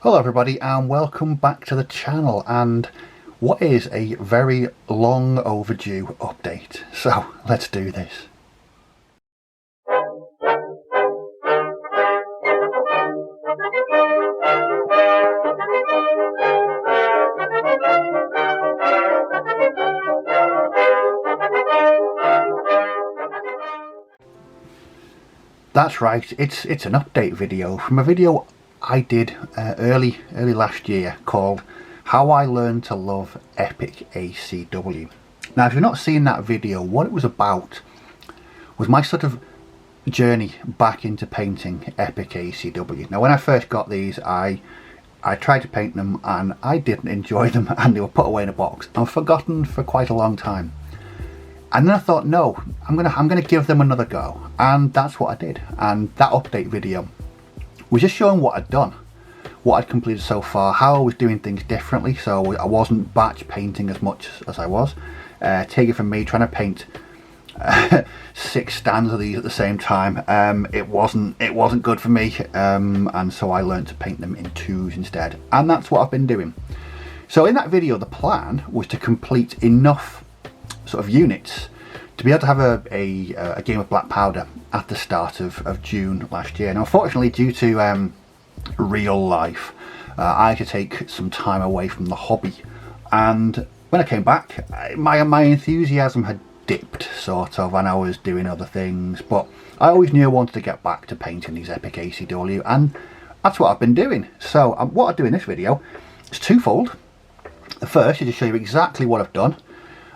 Hello everybody and welcome back to the channel, and what is a very long overdue update. So let's do this. That's right, it's an update video from a video I did early last year called How I Learned to Love Epic ACW. Now if you've not seen that video, what it was about was my sort of journey back into painting Epic ACW. Now when I first got these, I tried to paint them and I didn't enjoy them, and they were put away in a box and forgotten for quite a long time. And then I thought, no, I'm gonna give them another go, and that's what I did. And that update video was just showing what I'd done, what I'd completed so far, how I was doing things differently. So I wasn't batch painting as much as I was. Take it from me, trying to paint 6 stands of these at the same time. It wasn't good for me, and so I learned to paint them in 2s instead, and that's what I've been doing. So in that video, the plan was to complete enough sort of units to be able to have a game of Black Powder at the start of June last year. Now unfortunately, due to real life, I had to take some time away from the hobby, and when I came back, my enthusiasm had dipped sort of, and I was doing other things, but I always knew I wanted to get back to painting these Epic ACW, and that's what I've been doing. So what I do in this video is twofold. The first is to show you exactly what I've done,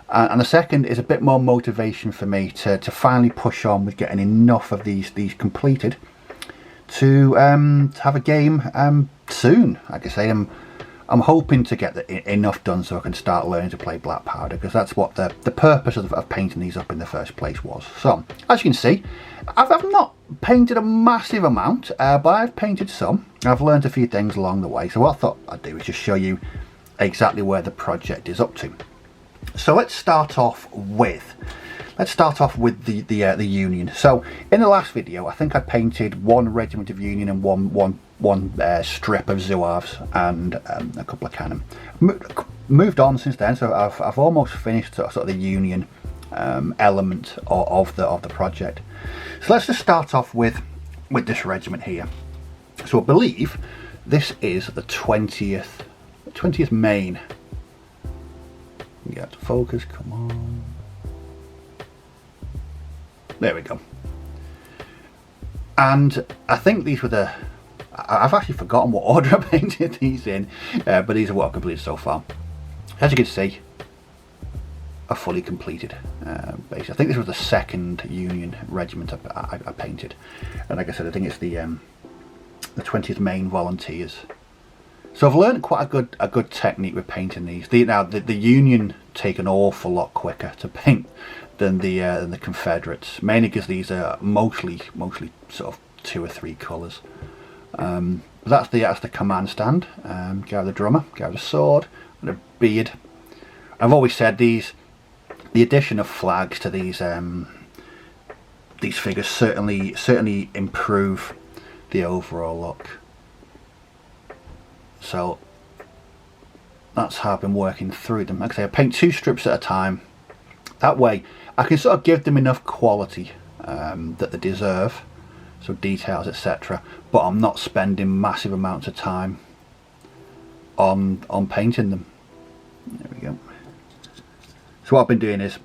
and the second is a bit more motivation for me to finally push on with getting enough of these completed to have a game soon. Like I say, I'm hoping to get enough done so I can start learning to play Black Powder, because that's what the purpose of painting these up in the first place was. So as you can see, I've not painted a massive amount, but I've painted some. I've learned a few things along the way. So what I thought I'd do is just show you exactly where the project is up to. So let's start off with the Union. So in the last video, I think I painted 1 regiment of Union and one strip of Zouaves and a couple of cannon. Moved on since then, so I've almost finished sort of the Union element of the project. So let's just start off with this regiment here. So I believe this is the 20th main. Get to focus, come on. There we go. And I think these were I've actually forgotten what order I painted these in, but these are what I've completed so far. As you can see, a fully completed base. I think this was the 2nd Union regiment I painted, and like I said, I think it's the 20th Maine Volunteers. So I've learned quite a good technique with painting these. The Union take an awful lot quicker to paint than the Confederates, mainly because these are mostly sort of 2 or 3 colours. That's the command stand. Go with the drummer, go with the sword, and a beard. I've always said the addition of flags to these figures certainly improve the overall look. So that's how I've been working through them. Like I say, I paint 2 strips at a time. That way I can sort of give them enough quality that they deserve, so details, etc. But I'm not spending massive amounts of time on painting them. There we go. So what I've been doing is,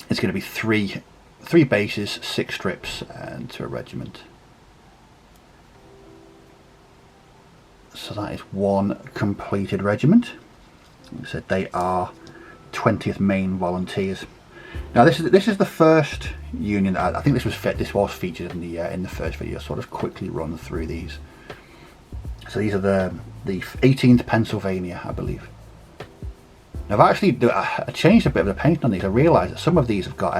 it's going to be three bases, 6 strips, to a regiment. So that is 1 completed regiment. Like I said, they are 20th Maine Volunteers. Now this is the first Union. I think this was featured in the first video. So I'll just quickly run through these. So these are the 18th Pennsylvania, I believe. Now I've actually I changed a bit of the paint on these. I realised that some of these have got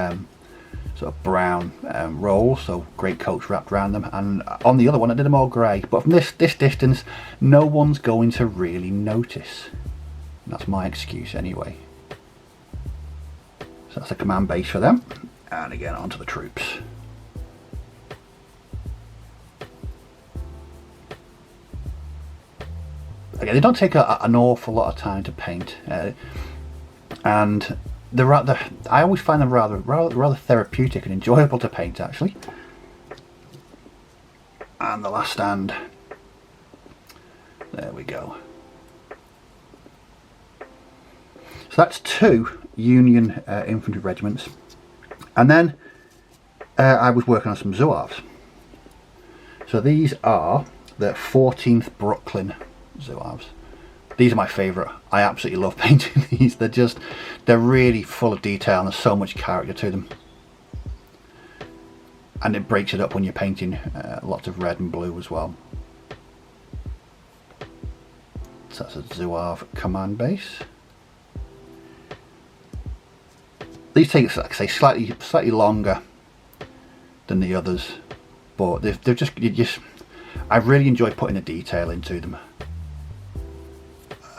sort of brown rolls, so great coats wrapped around them, and on the other one I did them all grey. But from this distance, no one's going to really notice. That's my excuse anyway. So that's a command base for them, and again onto the troops. again, they don't take an awful lot of time to paint, and they're rather, I always find them rather therapeutic and enjoyable to paint actually. And the last stand, there we go. So that's 2 Union infantry regiments, and then I was working on some Zouaves. So these are the 14th Brooklyn Zouaves. These are my favourite. I absolutely love painting these. They're really full of detail and there's so much character to them. And it breaks it up when you're painting lots of red and blue as well. So that's a Zouave command base. These take, like I say, slightly longer than the others, but they're just I really enjoy putting the detail into them.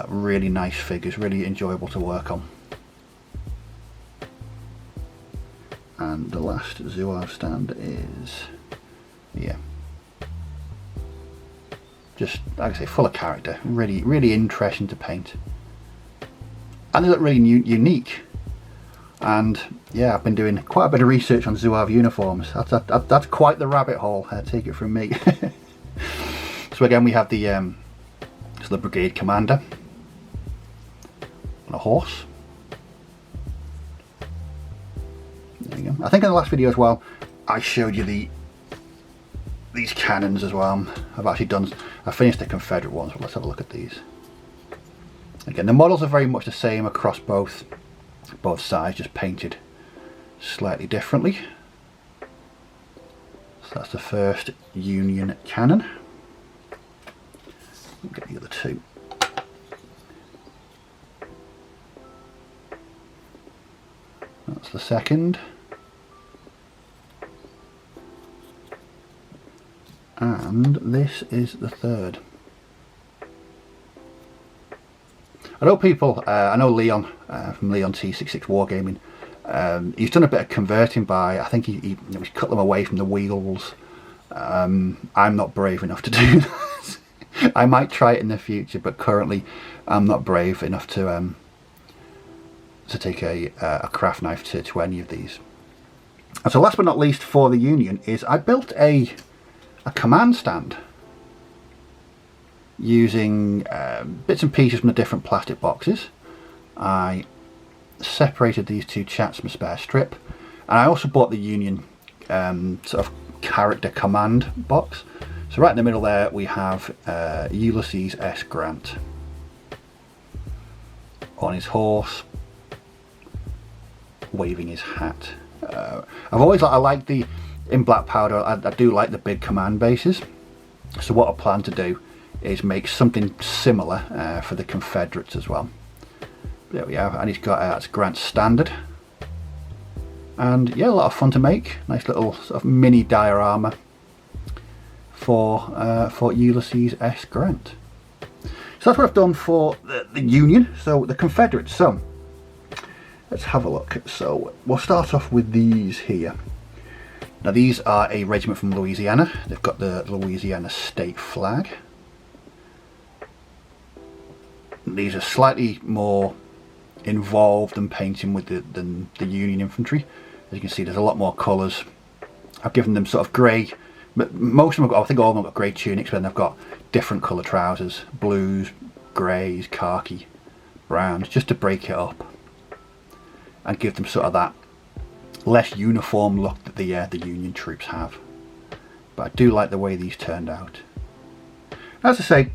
Really nice figures, really enjoyable to work on. And the last Zouave stand is, yeah, just like I say, full of character, really interesting to paint, and they look really unique. And yeah, I've been doing quite a bit of research on Zouave uniforms. That's quite the rabbit hole, take it from me. So again, we have the brigade commander on a horse. There you go. I think in the last video as well, I showed you these cannons as well. I finished the Confederate ones, but let's have a look at these. Again, the models are very much the same across both sides, just painted slightly differently. So that's the first Union cannon. We'll get the other 2. That's the second. And this is the third. I know people, I know Leon from Leon T66 Wargaming, he's done a bit of converting by, I think he's cut them away from the wheels. I'm not brave enough to do that. I might try it in the future, but currently I'm not brave enough to take a craft knife to any of these. And so last but not least for the Union is I built a command stand using bits and pieces from the different plastic boxes. I separated these 2 chats from a spare strip, and I also bought the Union sort of character command box. So right in the middle there we have Ulysses S. Grant on his horse, waving his hat. I like the, in Black Powder, I do like the big command bases. So what I plan to do is make something similar for the Confederates as well. There we are, and he's got that's Grant's standard, and yeah, a lot of fun to make. Nice little sort of mini diorama for Ulysses S. Grant. So that's what I've done for the Union. So the Confederates. So let's have a look. So we'll start off with these here. Now these are a regiment from Louisiana. They've got the Louisiana state flag. These are slightly more involved in painting with than the Union infantry. As you can see, there's a lot more colours. I've given them sort of grey, but most of them have got, I think all of them have got grey tunics, but then they've got different colour trousers, blues, greys, khaki, browns, just to break it up and give them sort of that less uniform look that the Union troops have. But I do like the way these turned out. As I say,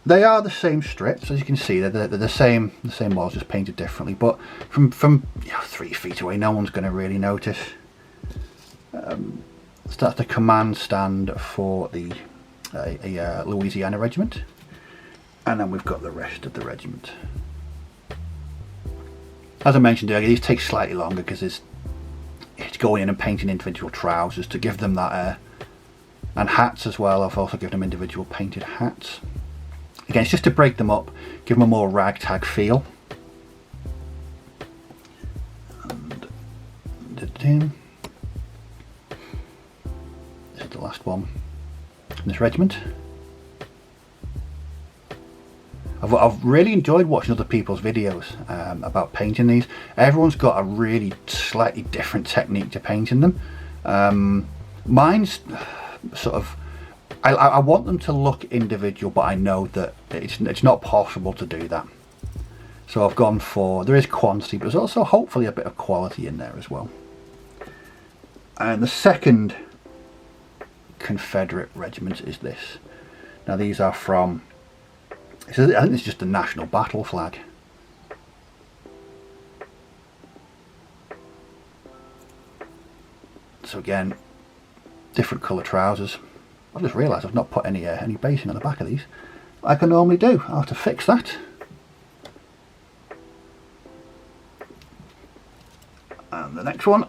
they are the same strips, as you can see. They're the same models, just painted differently. But from 3 feet away, no one's going to really notice. So that's the command stand for the Louisiana regiment, and then we've got the rest of the regiment. As I mentioned earlier, these take slightly longer because it's going in and painting individual trousers to give them that, and hats as well. I've also given them individual painted hats. Again, it's just to break them up, give them a more ragtag feel. And this is the last one in this regiment. I've really enjoyed watching other people's videos about painting these. Everyone's got a really slightly different technique to painting them. Mine's sort of, I want them to look individual, but I know that it's not possible to do that. So I've gone for, there is quantity, but there's also hopefully a bit of quality in there as well. And the second Confederate regiment is this. Now these are from, I think it's just the national battle flag. So again, different colour trousers. I've just realised I've not put any basing on the back of these like I normally do. I'll have to fix that. And the next one.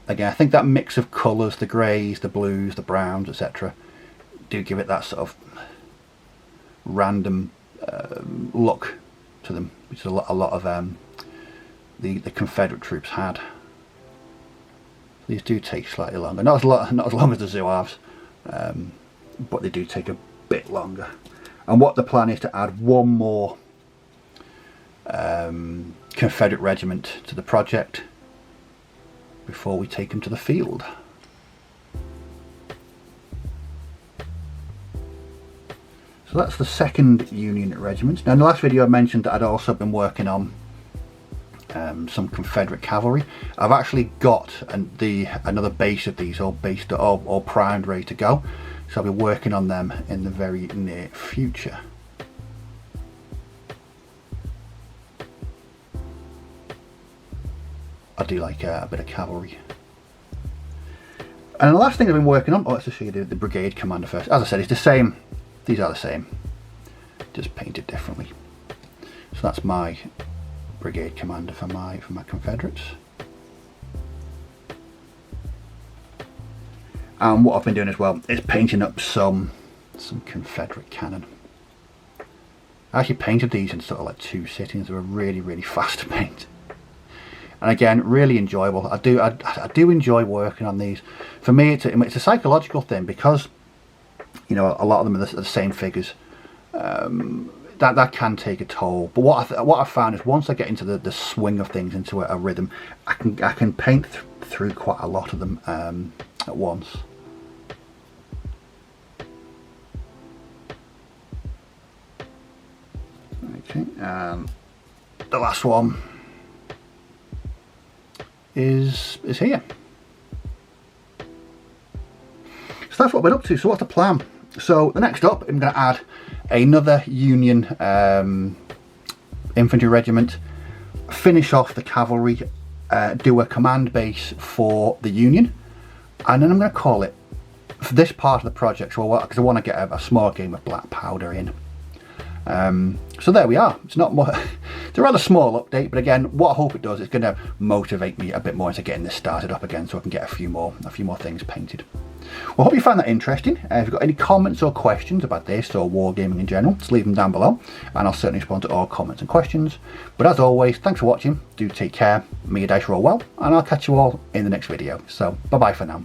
Again, I think that mix of colours, the greys, the blues, the browns, etc., do give it that sort of random look to them, which is a lot of the Confederate troops had. These do take slightly longer, not as long as the Zouaves, but they do take a bit longer. And what the plan is to add one more Confederate regiment to the project before we take them to the field. So that's the 2nd Union Regiment. Now in the last video I mentioned that I'd also been working on some Confederate cavalry. I've actually got another base of these all primed, ready to go. So I'll be working on them in the very near future. I do like a bit of cavalry. And the last thing I've been working on, let's just show you the brigade commander first. As I said, it's the same. These are the same, just painted differently. So that's my brigade commander for my Confederates. And what I've been doing as well is painting up some Confederate cannon. I actually painted these in sort of like 2 sittings. They were really fast to paint. And again, really enjoyable. I do enjoy working on these. For me, it's a psychological thing, because you know a lot of them are the same figures. That can take a toll. But what I found is once I get into the swing of things, into a rhythm, I can paint through quite a lot of them at once. Okay, the last one is here. So that's what we're up to. So what's the plan? So the next up, I'm going to add another Union infantry regiment, finish off the cavalry, do a command base for the Union, and then I'm going to call it, for this part of the project, so because I want to get a small game of Black Powder in. So there we are. It's not more, it's a rather small update, but again, what I hope it does is going to motivate me a bit more into getting this started up again, so I can get a few more things painted. Well, I hope you found that interesting. If you've got any comments or questions about this or wargaming in general, just leave them down below, and I'll certainly respond to all comments and questions. But as always, thanks for watching. Do take care. May your dice roll well, and I'll catch you all in the next video. So bye bye for now.